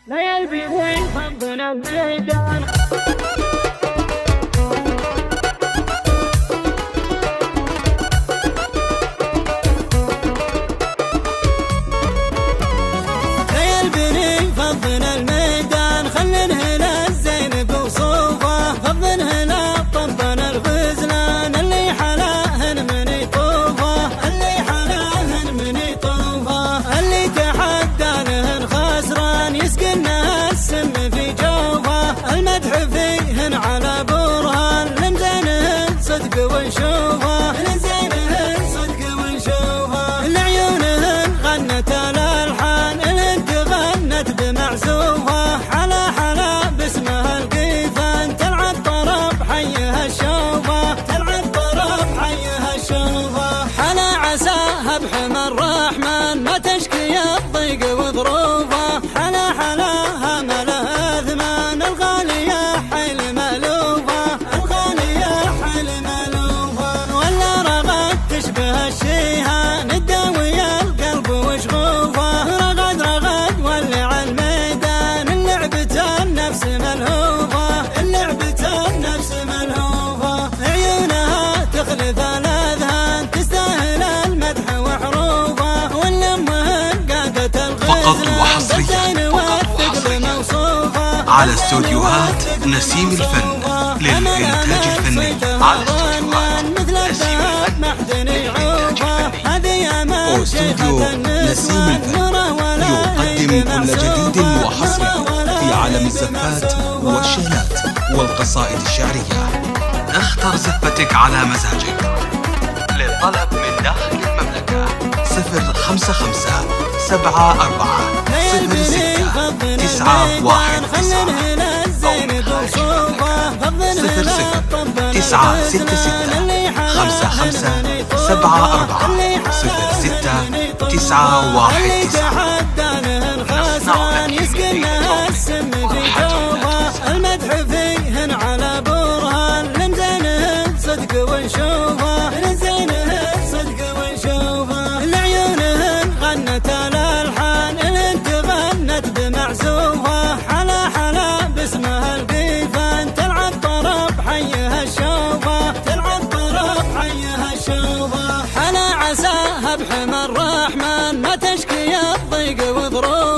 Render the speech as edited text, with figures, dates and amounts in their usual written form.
لا يلبثين فضنا الميدان. لا يلبثين فضنا الميدان، خلن هنا الزين بوصوفه، فضن هنا طبنا الغزلان، اللي حلاهن من يطوفه، اللي حلاهن من يطوفه، اللي تحدى لهن خسران يسكنها السم في جوفه، المدح فيهن على برهان، لمزينهن صدق ونشوفه، لمزينهن صدق ونشوفه، لعيونهن غنت الالحان، الانت غنت بمعزوفه، حلا حلا باسمها القيفان، تلعب طرب حيها الشوفه، تلعب طرب حيها الشوفه، حلا عساها بحمى الرحمن، ما تشكي الضيق وظروفه، حلا حلاها ما لها اثمان، الغاليه حيل مالوفه، الغاليه حيل مالوفه، ولا رغد تشبه الشيهان، تداوي القلب وشغوفه، رغد رغد ولع الميدان، اللعبة النفس ملهوفه، اللعبة النفس ملهوفه، عيونها تخلف الاذهان، تستاهل المدح وحروفه، والامهن قادة الغزلان، والثقل موصوفه، على استوديوهات نسيم الفن للإنتاج الفني، على استوديوهات نسيم الفن للإنتاج الفني. واستوديو نسيم الفن يقدم كل جديد وحصري في عالم الزفات والشيلات والقصائد الشعرية. اختر زفتك على مزاجك. للطلب من داخل المملكة 055 74 06 919 أو 00 966 55 74 06 919. خسران يسكنها السم في جوفه، المدح فيهن على برهان، لمزينهن صدق ونشوفه، لمزينهن صدق ونشوفه، لعيونهن غنت الالحان، الانت غنت بمعزوفه، حلا حلا باسمها القيفان، تلعب طرب حيها الشوفه، تلعب طرب حيها الشوفه، حلا عساها بحمى الرحمن، ما تشكي الضيق وظروفه.